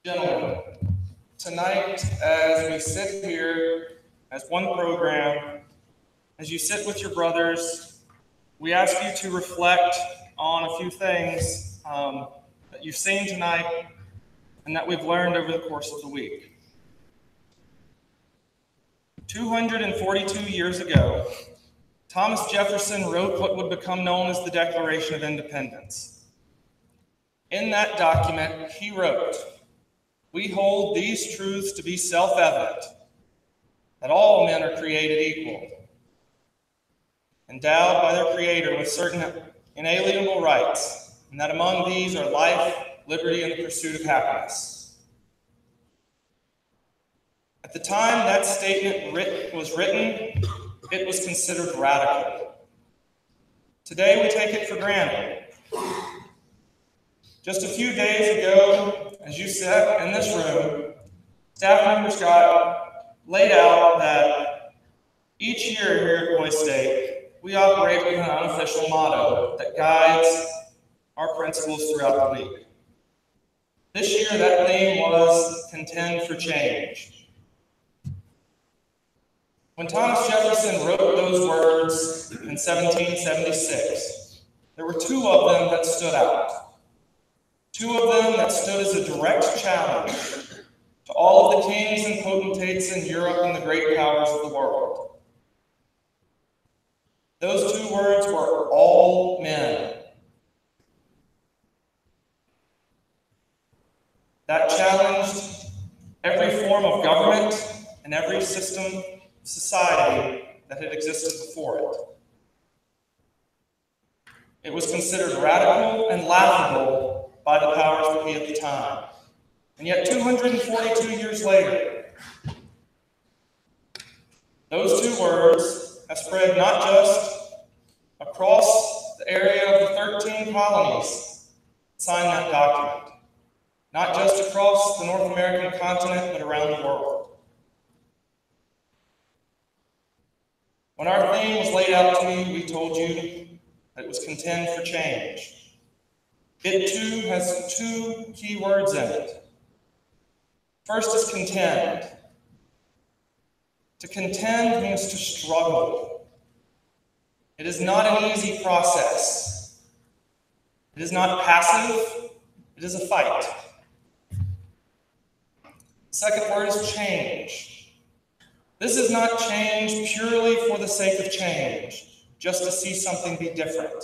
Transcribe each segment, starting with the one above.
Gentlemen, tonight as we sit here as one program, as you sit with your brothers, we ask you to reflect on a few things that you've seen tonight and that we've learned over the course of the week. 242 years ago, Thomas Jefferson wrote what would become known as the Declaration of Independence. In that document, he wrote, "We hold these truths to be self-evident, that all men are created equal, endowed by their Creator with certain inalienable rights, and that among these are life, liberty, and the pursuit of happiness." At the time that statement was written, it was considered radical. Today, we take it for granted. Just a few days ago, as you sat in this room, staff member Scott laid out that each year here at Boise State, we operate with an unofficial motto that guides our principles throughout the week. This year, that theme was Contend for Change. When Thomas Jefferson wrote those words in 1776, there were two of them that stood out. Two of them that stood as a direct challenge to all of the kings and potentates in Europe and the great powers of the world. Those two words were all men. That challenged every form of government and every system of society that had existed before it. It was considered radical and laughable by the powers that be at the time. And yet 242 years later, those two words have spread not just across the area of the 13 colonies that signed that document, not just across the North American continent, but around the world. When our theme was laid out to you, we told you that it was Contend for Change. It too has two key words in it. First is contend. To contend means to struggle. It is not an easy process. It is not passive, it is a fight. The second word is change. This is not change purely for the sake of change, just to see something be different.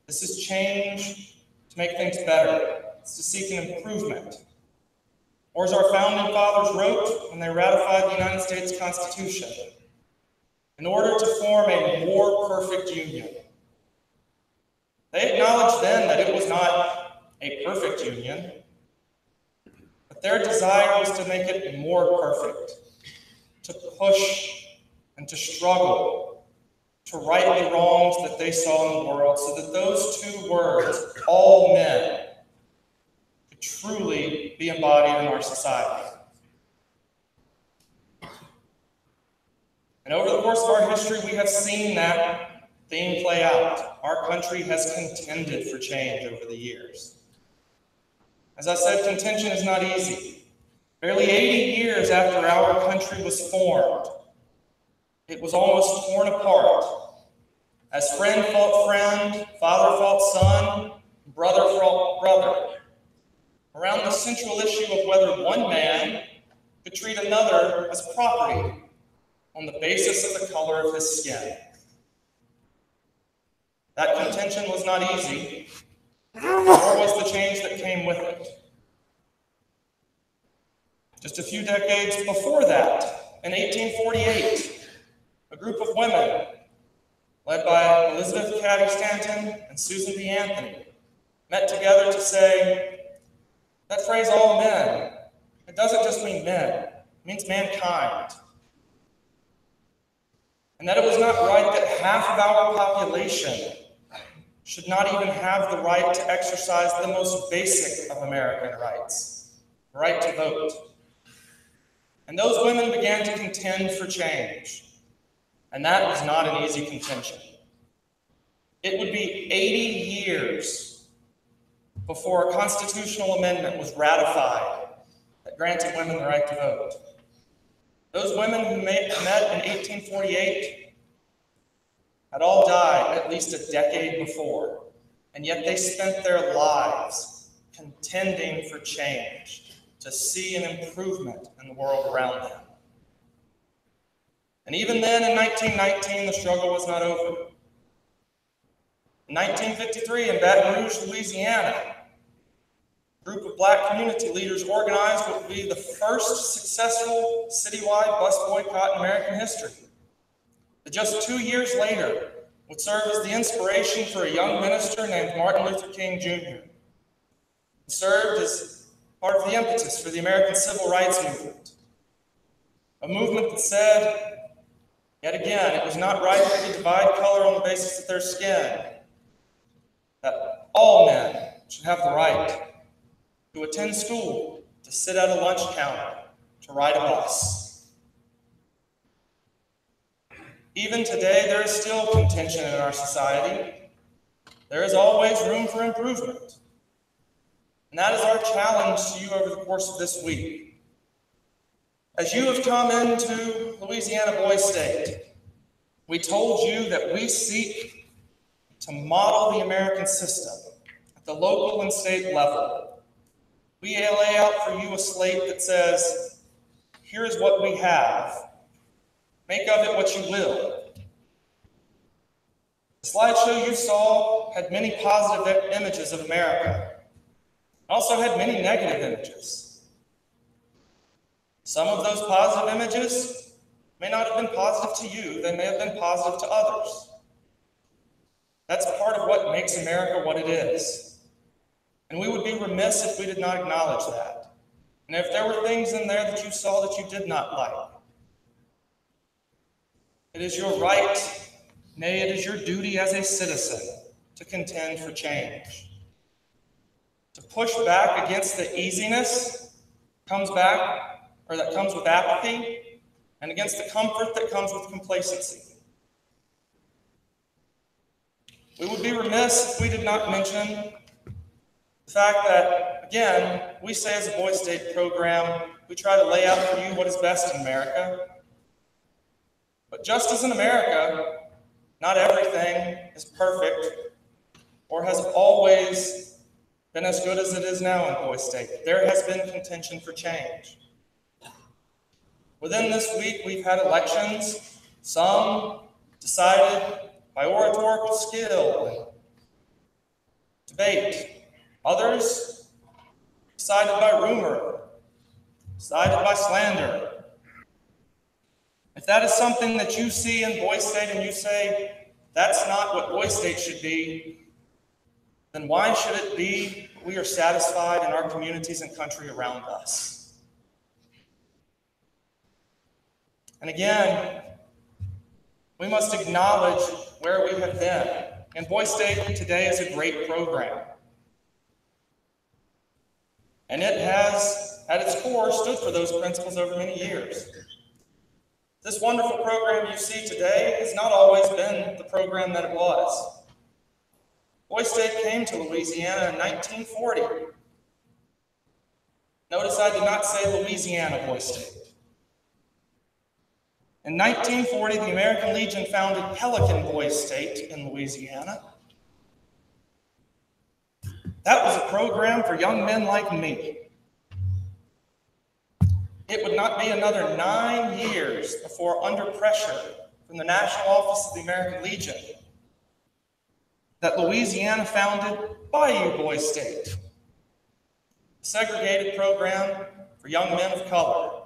This is change to make things better. It's to seek an improvement. Or as our founding fathers wrote when they ratified the United States Constitution, in order to form a more perfect union. They acknowledged then that it was not a perfect union, but their desire was to make it more perfect, to push and to struggle, to right the wrongs that they saw in the world, so that those two words, all men, could truly be embodied in our society. And over the course of our history, we have seen that theme play out. Our country has contended for change over the years. As I said, contention is not easy. Barely 80 years after our country was formed, it was almost torn apart, as friend fought friend, father fought son, brother fought brother, around the central issue of whether one man could treat another as property on the basis of the color of his skin. That contention was not easy, nor was the change that came with it. Just a few decades before that, in 1848, a group of women, led by Elizabeth Cady Stanton and Susan B. Anthony, met together to say, that phrase, all men, it doesn't just mean men, it means mankind. And that it was not right that half of our population should not even have the right to exercise the most basic of American rights, the right to vote. And those women began to contend for change. And that was not an easy contention. It would be 80 years before a constitutional amendment was ratified that granted women the right to vote. Those women who met in 1848 had all died at least a decade before, and yet they spent their lives contending for change, to see an improvement in the world around them. And even then, in 1919, the struggle was not over. In 1953, in Baton Rouge, Louisiana, a group of Black community leaders organized what would be the first successful citywide bus boycott in American history. But just 2 years later, would serve as the inspiration for a young minister named Martin Luther King Jr. It served as part of the impetus for the American Civil Rights Movement, a movement that said, yet again, it was not right to divide color on the basis of their skin, that all men should have the right to attend school, to sit at a lunch counter, to ride a bus. Even today, there is still contention in our society. There is always room for improvement. And that is our challenge to you over the course of this week. As you have come into Louisiana Boys State, we told you that we seek to model the American system at the local and state level. We lay out for you a slate that says, here is what we have. Make of it what you will. The slideshow you saw had many positive images of America. It also had many negative images. Some of those positive images may not have been positive to you. They may have been positive to others. That's part of what makes America what it is. And we would be remiss if we did not acknowledge that. And if there were things in there that you saw that you did not like, it is your right, nay, it is your duty as a citizen to contend for change. To push back against the easiness that comes with apathy, and against the comfort that comes with complacency. We would be remiss if we did not mention the fact that, again, we say as a Boys State program, we try to lay out for you what is best in America. But just as in America, not everything is perfect or has always been as good as it is now in Boys State. There has been contention for change. Within this week, we've had elections, some decided by oratorical skill and debate, others decided by rumor, decided by slander. If that is something that you see in Boys State and you say, that's not what Boys State should be, then why should it be we are satisfied in our communities and country around us? And again, we must acknowledge where we have been. And Boys State today is a great program. And it has, at its core, stood for those principles over many years. This wonderful program you see today has not always been the program that it was. Boys State came to Louisiana in 1940. Notice I did not say Louisiana Boys State. In 1940, the American Legion founded Pelican Boys State in Louisiana. That was a program for young men like me. It would not be another 9 years before, under pressure from the National Office of the American Legion, that Louisiana founded Bayou Boys State, a segregated program for young men of color.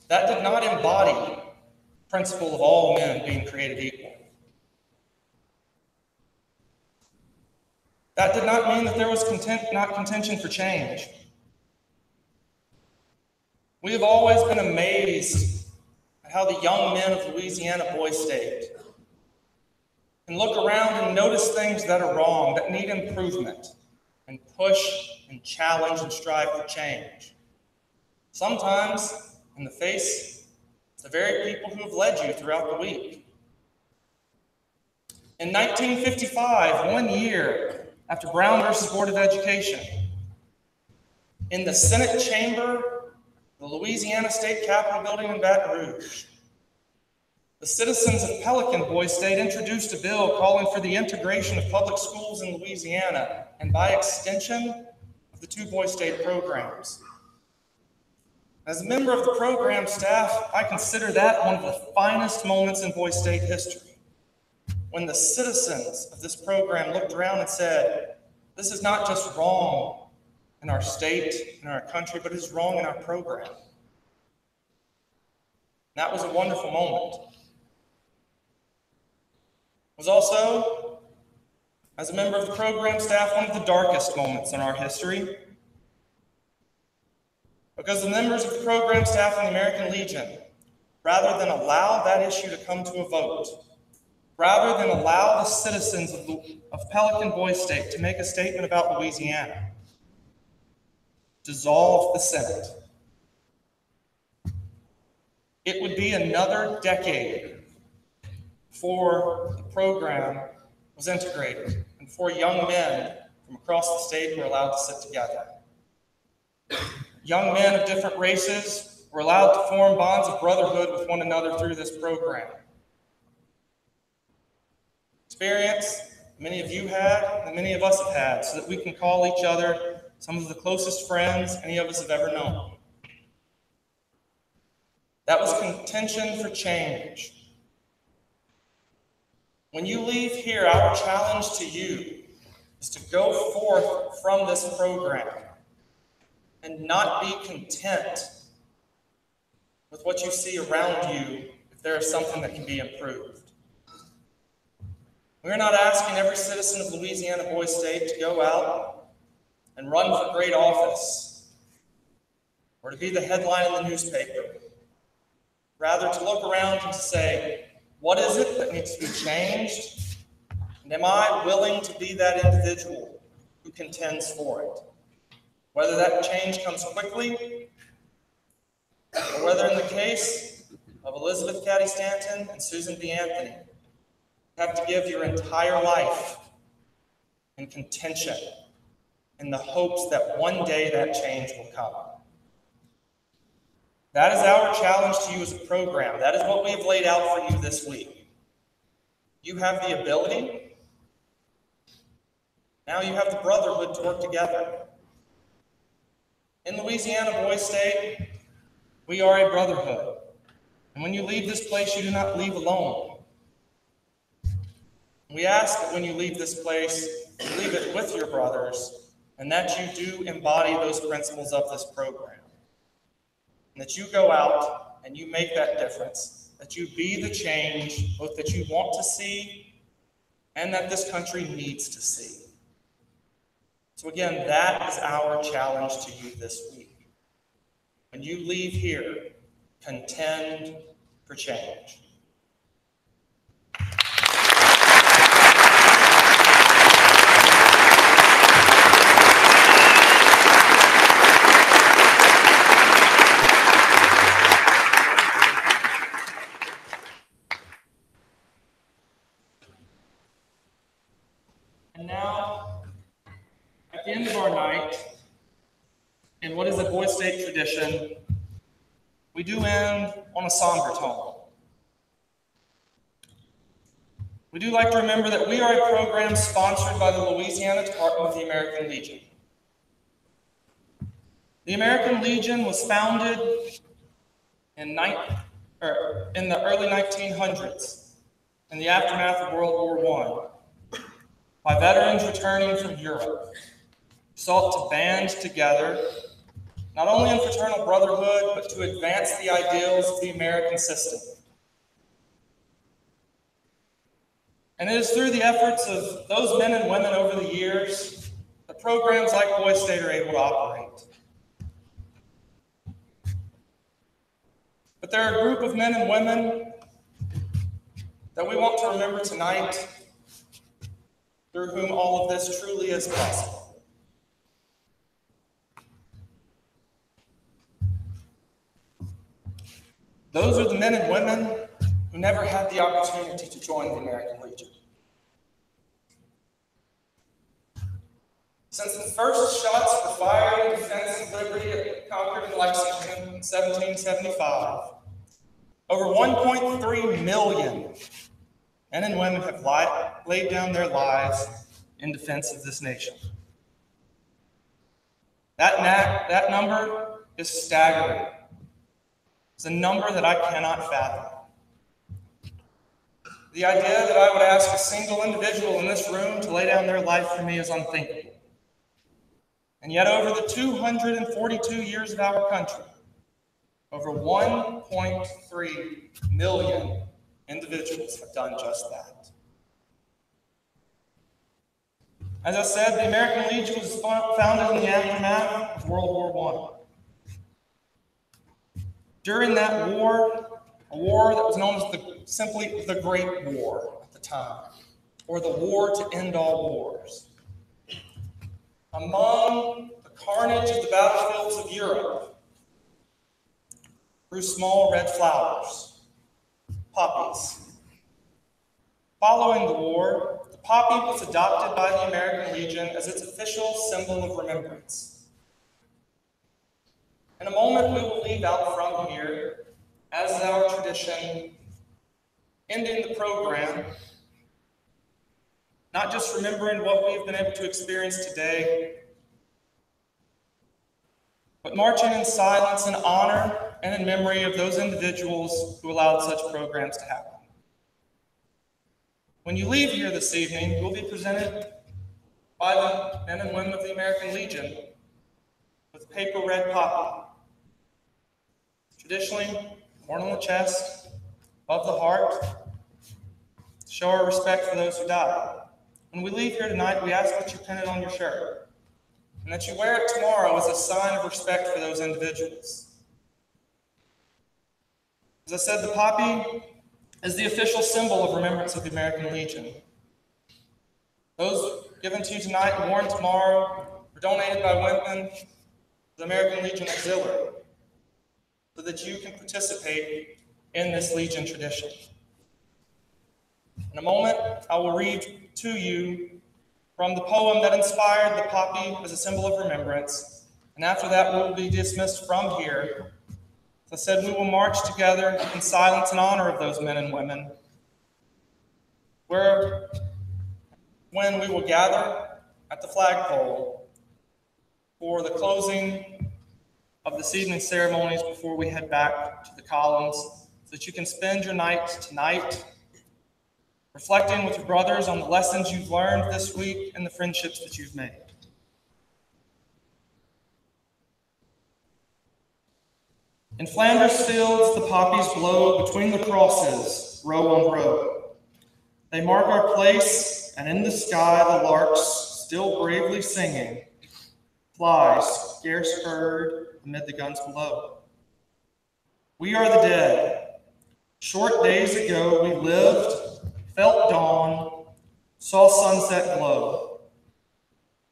That did not embody the principle of all men being created equal. That did not mean that there was not contention for change. We have always been amazed at how the young men of Louisiana Boys State can look around and notice things that are wrong, that need improvement, and push and challenge and strive for change. Sometimes in the face of the very people who have led you throughout the week. In 1955, 1 year after Brown versus Board of Education, in the Senate chamber, the Louisiana State Capitol building in Baton Rouge, the citizens of Pelican Boy State introduced a bill calling for the integration of public schools in Louisiana, and by extension, of the two Boy State programs. As a member of the program staff, I consider that one of the finest moments in Boy State history, when the citizens of this program looked around and said, this is not just wrong in our state, in our country, but it is wrong in our program. That was a wonderful moment. It was also, as a member of the program staff, one of the darkest moments in our history, because the members of the program staff in the American Legion, rather than allow that issue to come to a vote, rather than allow the citizens of Pelican Boy State to make a statement about Louisiana, dissolved the Senate. It would be another decade before the program was integrated and before young men from across the state were allowed to sit together. Young men of different races were allowed to form bonds of brotherhood with one another through this program. Experience many of you had and many of us have had, so that we can call each other some of the closest friends any of us have ever known. That was contention for change. When you leave here, our challenge to you is to go forth from this program and not be content with what you see around you if there is something that can be improved. We're not asking every citizen of Louisiana Boy State to go out and run for great office or to be the headline in the newspaper. Rather, to look around and to say, what is it that needs to be changed? And am I willing to be that individual who contends for it? Whether that change comes quickly, or whether in the case of Elizabeth Cady Stanton and Susan B. Anthony, you have to give your entire life in contention in the hopes that one day that change will come. That is our challenge to you as a program. That is what we have laid out for you this week. You have the ability. Now you have the brotherhood to work together. In Louisiana Boy State, we are a brotherhood. And when you leave this place, you do not leave alone. We ask that when you leave this place, you leave it with your brothers, and that you do embody those principles of this program. And that you go out and you make that difference, that you be the change both that you want to see and that this country needs to see. So again, that is our challenge to you this week. When you leave here, contend for change. And now, at the end of our night, in what is a Boy State tradition, we do end on a somber tone. We do like to remember that we are a program sponsored by the Louisiana Department of the American Legion. The American Legion was founded in the early 1900s, in the aftermath of World War I, by veterans returning from Europe, who sought to band together, not only in fraternal brotherhood, but to advance the ideals of the American system. And it is through the efforts of those men and women over the years that programs like Boy State are able to operate. But there are a group of men and women that we want to remember tonight, through whom all of this truly is possible. Those are the men and women who never had the opportunity to join the American Legion. first shots were fired in defense of liberty at Concord and Lexington in 1775, over 1.3 million men and women have laid down their lives in defense of this nation. That number is staggering. It's a number that I cannot fathom. The idea that I would ask a single individual in this room to lay down their life for me is unthinkable. And yet, over the 242 years of our country, over 1.3 million individuals have done just that. As I said, the American Legion was founded in the aftermath of World War I. During that war, a war that was known as simply the Great War at the time, or the War to End All Wars. Among the carnage of the battlefields of Europe grew small red flowers, poppies. Following the war, the poppy was adopted by the American Legion as its official symbol of remembrance. In a moment, we will leave out from here, as is our tradition, ending the program, not just remembering what we've been able to experience today, but marching in silence in honor and in memory of those individuals who allowed such programs to happen. When you leave here this evening, you will be presented by the men and women of the American Legion with a paper red poppy. Traditionally, worn on the chest, above the heart, to show our respect for those who died. When we leave here tonight, we ask that you pin it on your shirt, and that you wear it tomorrow as a sign of respect for those individuals. As I said, the poppy is the official symbol of remembrance of the American Legion. Those given to you tonight and worn tomorrow were donated by women to the American Legion Auxiliary, so that you can participate in this Legion tradition. In a moment, I will read to you from the poem that inspired the poppy as a symbol of remembrance, and after that we will be dismissed from here. As I said, we will march together in silence in honor of those men and women, when we will gather at the flagpole for the closing of this evening's ceremonies before we head back to the columns, so that you can spend your night tonight reflecting with your brothers on the lessons you've learned this week and the friendships that you've made. In Flanders fields, the poppies blow between the crosses, row on row. They mark our place, and in the sky the larks, still bravely singing, fly scarce heard amid the guns below. We are the dead. Short days ago we lived, felt dawn, saw sunset glow,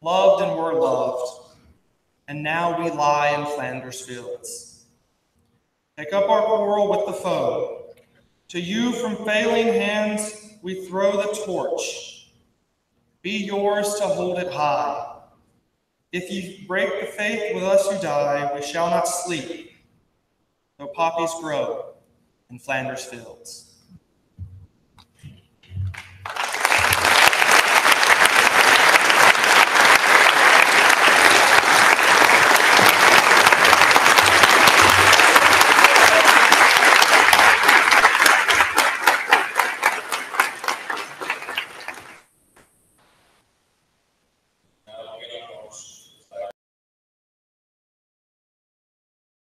loved and were loved, and now we lie in Flanders fields. Take up our quarrel with the foe. To you from failing hands we throw the torch. Be yours to hold it high. If you break the faith with us who die, we shall not sleep, though poppies grow in Flanders fields.